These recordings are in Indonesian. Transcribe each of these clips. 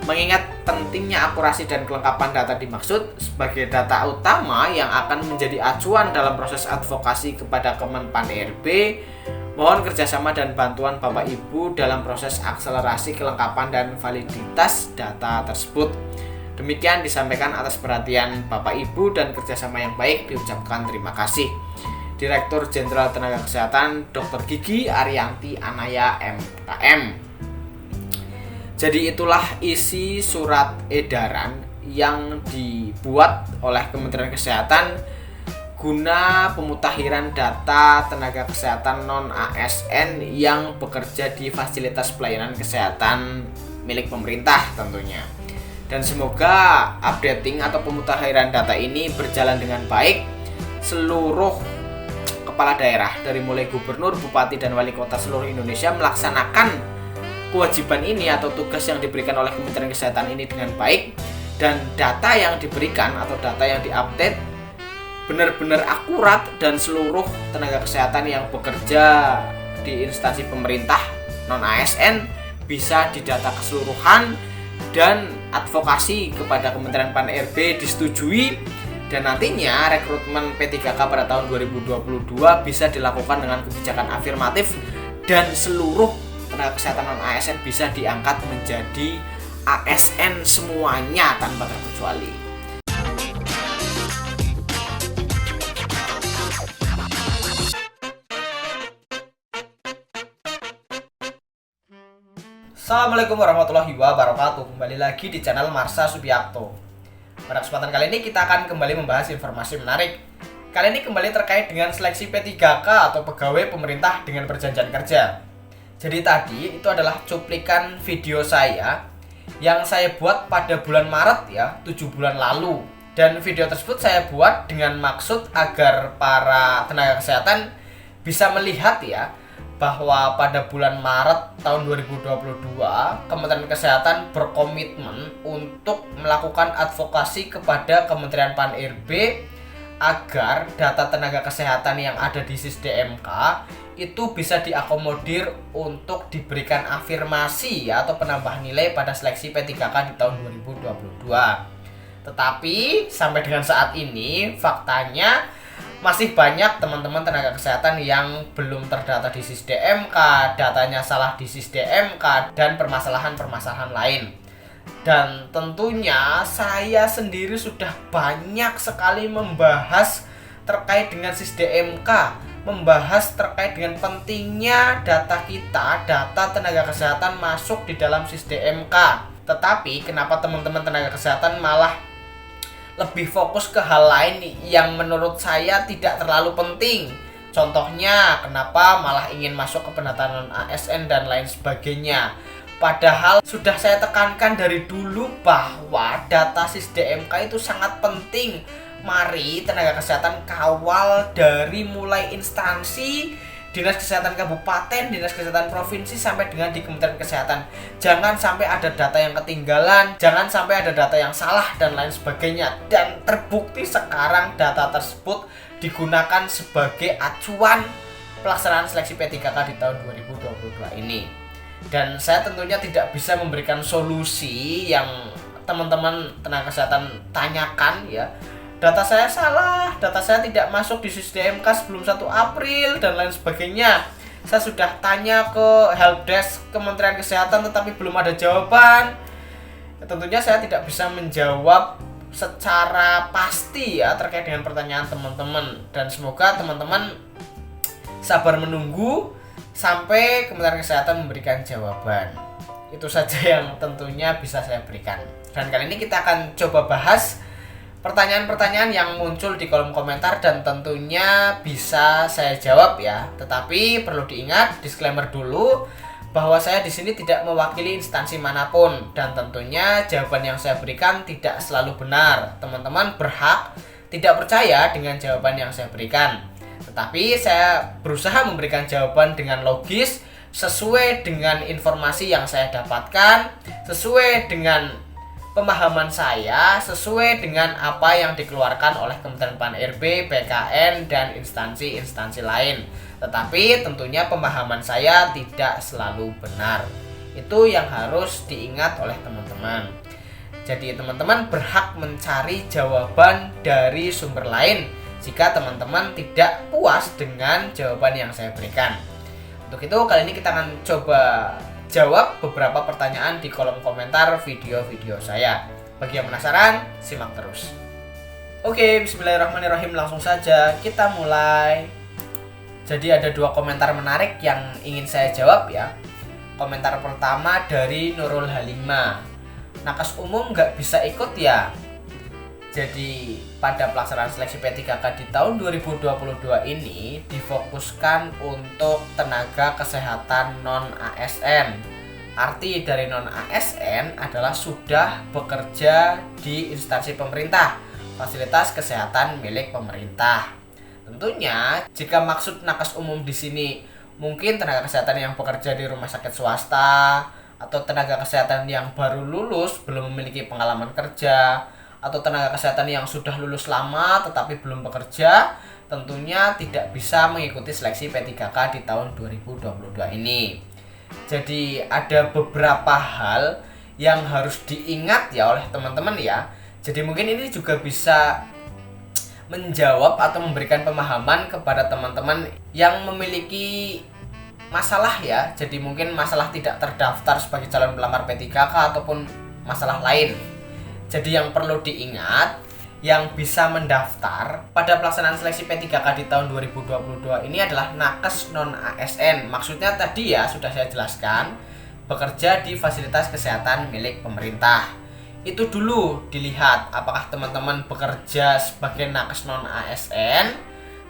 Mengingat pentingnya akurasi dan kelengkapan data dimaksud sebagai data utama yang akan menjadi acuan dalam proses advokasi kepada Kemenpan RB, mohon kerjasama dan bantuan Bapak Ibu dalam proses akselerasi kelengkapan dan validitas data tersebut. Demikian disampaikan atas perhatian Bapak Ibu dan kerjasama yang baik diucapkan terima kasih. Direktur Jenderal Tenaga Kesehatan Dr. Gigi Ariyanti Anaya MKM. Jadi itulah isi surat edaran yang dibuat oleh Kementerian Kesehatan guna pemutakhiran data tenaga kesehatan non-ASN yang bekerja di fasilitas pelayanan kesehatan milik pemerintah tentunya. Dan semoga updating atau pemutakhiran data ini berjalan dengan baik. Seluruh kepala daerah dari mulai gubernur, bupati, dan wali kota seluruh Indonesia melaksanakan kewajiban ini atau tugas yang diberikan oleh Kementerian Kesehatan ini dengan baik, dan data yang diberikan atau data yang diupdate benar-benar akurat dan seluruh tenaga kesehatan yang bekerja di instansi pemerintah non-ASN bisa didata keseluruhan dan advokasi kepada Kementerian Pan RB disetujui, dan nantinya rekrutmen P3K pada tahun 2022 bisa dilakukan dengan kebijakan afirmatif dan seluruh tenaga kesehatan non-ASN bisa diangkat menjadi ASN semuanya tanpa terkecuali. Assalamualaikum warahmatullahi wabarakatuh. Kembali lagi di channel Marsha Subiakto. Pada kesempatan kali ini kita akan kembali membahas informasi menarik. Kali ini kembali terkait dengan seleksi P3K atau pegawai pemerintah dengan perjanjian kerja. Jadi tadi itu adalah cuplikan video saya yang saya buat pada bulan Maret ya, 7 bulan lalu. Dan video tersebut saya buat dengan maksud agar para tenaga kesehatan bisa melihat ya bahwa pada bulan Maret tahun 2022 Kementerian Kesehatan berkomitmen untuk melakukan advokasi kepada Kementerian Pan RB agar data tenaga kesehatan yang ada di SISDMK itu bisa diakomodir untuk diberikan afirmasi ya, atau penambah nilai pada seleksi P3K di tahun 2022. Tetapi sampai dengan saat ini faktanya masih banyak teman-teman tenaga kesehatan yang belum terdata di SISDMK, datanya salah di SISDMK, dan permasalahan-permasalahan lain. Dan tentunya saya sendiri sudah banyak sekali membahas terkait dengan SISDMK, membahas terkait dengan pentingnya data kita, data tenaga kesehatan masuk di dalam SISDMK. Tetapi kenapa teman-teman tenaga kesehatan malah lebih fokus ke hal lain yang menurut saya tidak terlalu penting? Contohnya, kenapa malah ingin masuk ke pendataan ASN dan lain sebagainya. Padahal sudah saya tekankan dari dulu bahwa data SISDMK itu sangat penting. Mari tenaga kesehatan kawal dari mulai instansi Dinas Kesehatan Kabupaten, Dinas Kesehatan Provinsi sampai dengan di Kementerian Kesehatan. Jangan sampai ada data yang ketinggalan, jangan sampai ada data yang salah dan lain sebagainya. Dan terbukti sekarang data tersebut digunakan sebagai acuan pelaksanaan seleksi P3K di tahun 2022 ini. Dan saya tentunya tidak bisa memberikan solusi yang teman-teman tenaga kesehatan tanyakan ya. Data saya salah, data saya tidak masuk di SISDMK sebelum 1 April dan lain sebagainya. Saya sudah tanya ke helpdesk Kementerian Kesehatan tetapi belum ada jawaban. Ya, tentunya saya tidak bisa menjawab secara pasti ya terkait dengan pertanyaan teman-teman, dan semoga teman-teman sabar menunggu sampai Kementerian Kesehatan memberikan jawaban. Itu saja yang tentunya bisa saya berikan. Dan kali ini kita akan coba bahas pertanyaan-pertanyaan yang muncul di kolom komentar dan tentunya bisa saya jawab ya. Tetapi perlu diingat, disclaimer dulu bahwa saya di sini tidak mewakili instansi manapun dan tentunya jawaban yang saya berikan tidak selalu benar. Teman-teman berhak tidak percaya dengan jawaban yang saya berikan. Tetapi saya berusaha memberikan jawaban dengan logis, sesuai dengan informasi yang saya dapatkan, sesuai dengan pemahaman saya, sesuai dengan apa yang dikeluarkan oleh Kementerian Pan RB, BKN, dan instansi-instansi lain. Tetapi tentunya pemahaman saya tidak selalu benar. Itu yang harus diingat oleh teman-teman. teman-teman. Jadi teman-teman berhak mencari jawaban dari sumber lain jika teman-teman tidak puas dengan jawaban yang saya berikan. Untuk itu kali ini kita akan coba jawab beberapa pertanyaan di kolom komentar video-video saya. Bagi yang penasaran, simak terus. Oke, bismillahirrahmanirrahim, langsung saja kita mulai. Jadi ada dua komentar menarik yang ingin saya jawab ya. Komentar pertama dari Nurul Halimah. Nakes umum nggak bisa ikut ya? Jadi pada pelaksanaan seleksi P3K di tahun 2022 ini difokuskan untuk tenaga kesehatan non-ASN. Arti dari non-ASN adalah sudah bekerja di instansi pemerintah, fasilitas kesehatan milik pemerintah. Tentunya jika maksud nakes umum di sini mungkin tenaga kesehatan yang bekerja di rumah sakit swasta, atau tenaga kesehatan yang baru lulus belum memiliki pengalaman kerja, atau tenaga kesehatan yang sudah lulus lama tetapi belum bekerja, tentunya tidak bisa mengikuti seleksi P3K di tahun 2022 ini. Jadi ada beberapa hal yang harus diingat ya oleh teman-teman ya. Jadi mungkin ini juga bisa menjawab atau memberikan pemahaman kepada teman-teman yang memiliki masalah ya. Jadi mungkin masalah tidak terdaftar sebagai calon pelamar P3K ataupun masalah lain. Jadi yang perlu diingat, yang bisa mendaftar pada pelaksanaan seleksi P3K di tahun 2022 ini adalah nakes non-ASN. Maksudnya tadi ya sudah saya jelaskan, bekerja di fasilitas kesehatan milik pemerintah. Itu dulu dilihat apakah teman-teman bekerja sebagai nakes non-ASN.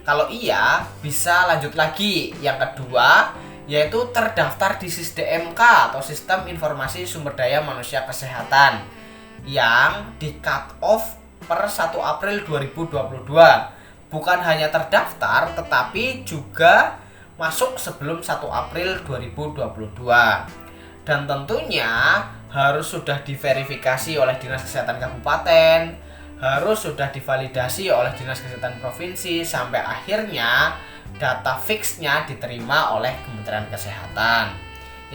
Kalau iya, bisa lanjut lagi. Yang kedua, yaitu terdaftar di SISDMK atau Sistem Informasi Sumber Daya Manusia Kesehatan yang di cut off per 1 April 2022. Bukan hanya terdaftar tetapi juga masuk sebelum 1 April 2022. Dan tentunya harus sudah diverifikasi oleh Dinas Kesehatan Kabupaten, harus sudah divalidasi oleh Dinas Kesehatan Provinsi, sampai akhirnya data fixnya diterima oleh Kementerian Kesehatan.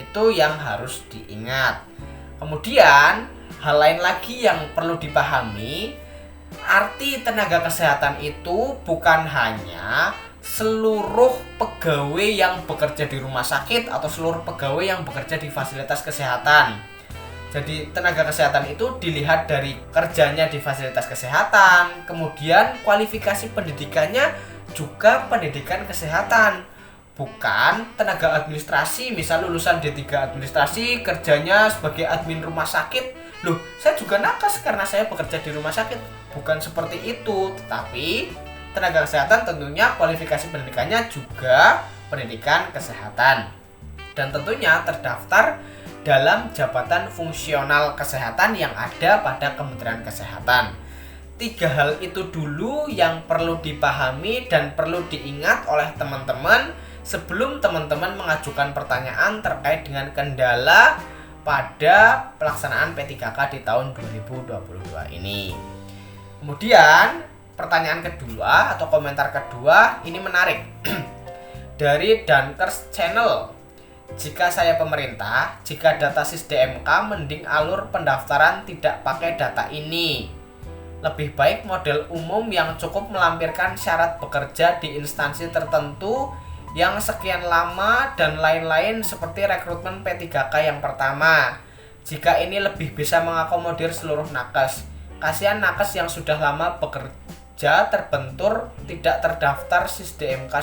Itu yang harus diingat. Kemudian hal lain lagi yang perlu dipahami, arti tenaga kesehatan itu bukan hanya seluruh pegawai yang bekerja di rumah sakit atau seluruh pegawai yang bekerja di fasilitas kesehatan. Jadi tenaga kesehatan itu dilihat dari kerjanya di fasilitas kesehatan, kemudian kualifikasi pendidikannya juga pendidikan kesehatan. Bukan tenaga administrasi, misal lulusan D3 administrasi, kerjanya sebagai admin rumah sakit. Loh, saya juga nakes karena saya bekerja di rumah sakit. Bukan seperti itu, tetapi tenaga kesehatan tentunya kualifikasi pendidikannya juga pendidikan kesehatan. Dan tentunya terdaftar dalam jabatan fungsional kesehatan yang ada pada Kementerian Kesehatan. 3 hal itu dulu yang perlu dipahami dan perlu diingat oleh teman-teman sebelum teman-teman mengajukan pertanyaan terkait dengan kendala pada pelaksanaan P3K di tahun 2022 ini. Kemudian pertanyaan kedua atau komentar kedua ini menarik dari Dankers Channel. Jika saya pemerintah, jika data SISDMK mending alur pendaftaran tidak pakai data ini. Lebih baik model umum yang cukup melampirkan syarat bekerja di instansi tertentu yang sekian lama dan lain-lain seperti rekrutmen P3K yang pertama. Jika ini lebih bisa mengakomodir seluruh nakes. Kasihan nakes yang sudah lama bekerja terbentur tidak terdaftar SISDMK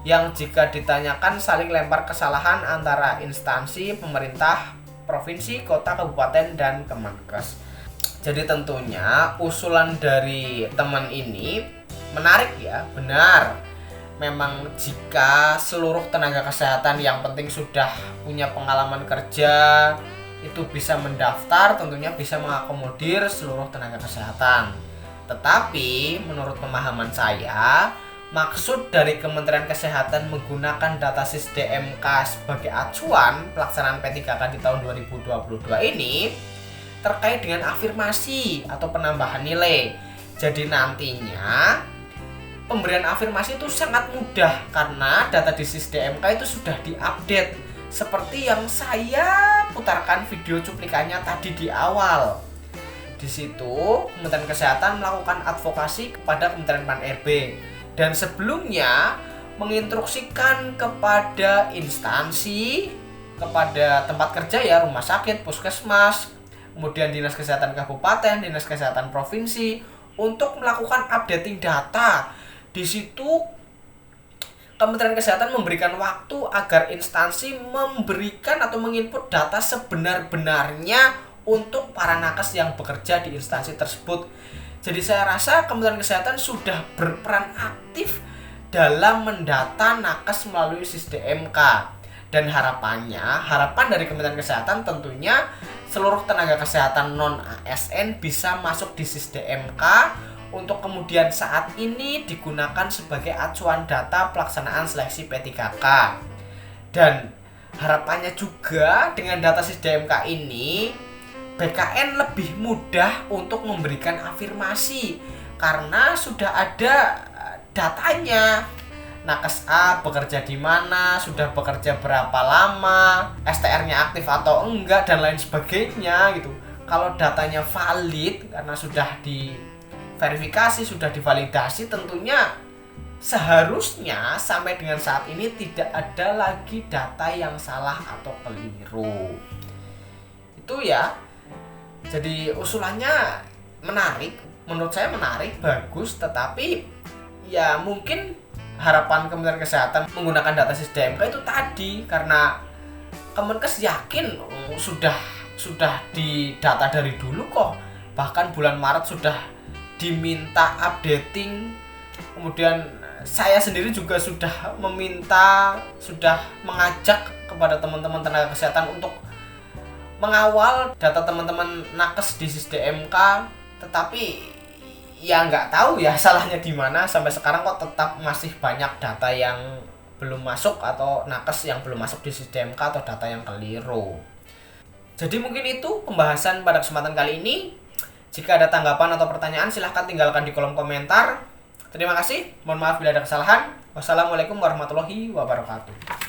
yang jika ditanyakan saling lempar kesalahan antara instansi pemerintah, provinsi, kota, kabupaten, dan Kemenkes. Jadi tentunya usulan dari teman ini menarik ya, benar. Memang jika seluruh tenaga kesehatan yang penting sudah punya pengalaman kerja itu bisa mendaftar, tentunya bisa mengakomodir seluruh tenaga kesehatan. Tetapi menurut pemahaman saya, maksud dari Kementerian Kesehatan menggunakan data SISDMK sebagai acuan pelaksanaan P3K di tahun 2022 ini terkait dengan afirmasi atau penambahan nilai. Jadi nantinya pemberian afirmasi itu sangat mudah karena data di SISDMK itu sudah diupdate. Seperti yang saya putarkan video cuplikannya tadi di awal. Di situ Kementerian Kesehatan melakukan advokasi kepada Kementerian Pan-RB dan sebelumnya menginstruksikan kepada instansi, kepada tempat kerja ya, rumah sakit, puskesmas, kemudian dinas kesehatan kabupaten, dinas kesehatan provinsi untuk melakukan updating data. Di situ Kementerian Kesehatan memberikan waktu agar instansi memberikan atau menginput data sebenar-benarnya untuk para nakes yang bekerja di instansi tersebut. Jadi saya rasa Kementerian Kesehatan sudah berperan aktif dalam mendata nakes melalui SISDMK. Dan harapan dari Kementerian Kesehatan tentunya seluruh tenaga kesehatan non-ASN bisa masuk di SISDMK untuk kemudian saat ini digunakan sebagai acuan data pelaksanaan seleksi P3K. Dan harapannya juga dengan data SISDMK ini BKN lebih mudah untuk memberikan afirmasi karena sudah ada datanya. Nakes A bekerja di mana, sudah bekerja berapa lama, STR-nya aktif atau enggak, dan lain sebagainya gitu. Kalau datanya valid karena sudah diverifikasi, sudah divalidasi, tentunya seharusnya sampai dengan saat ini tidak ada lagi data yang salah atau keliru. Itu ya. Jadi usulannya menarik, menurut saya menarik, bagus, tetapi ya mungkin harapan Kementerian Kesehatan menggunakan data SISDMK itu tadi karena Kemenkes yakin sudah didata dari dulu kok, bahkan bulan Maret sudah diminta updating. Kemudian saya sendiri juga sudah mengajak kepada teman-teman tenaga kesehatan untuk mengawal data teman-teman nakes di SISDMK, tetapi ya nggak tahu ya salahnya di mana, sampai sekarang kok tetap masih banyak data yang belum masuk atau nakes yang belum masuk di SISDMK atau data yang keliru. Jadi mungkin itu pembahasan pada kesempatan kali ini. Jika ada tanggapan atau pertanyaan silahkan tinggalkan di kolom komentar. Terima kasih, mohon maaf bila ada kesalahan. Wassalamualaikum warahmatullahi wabarakatuh.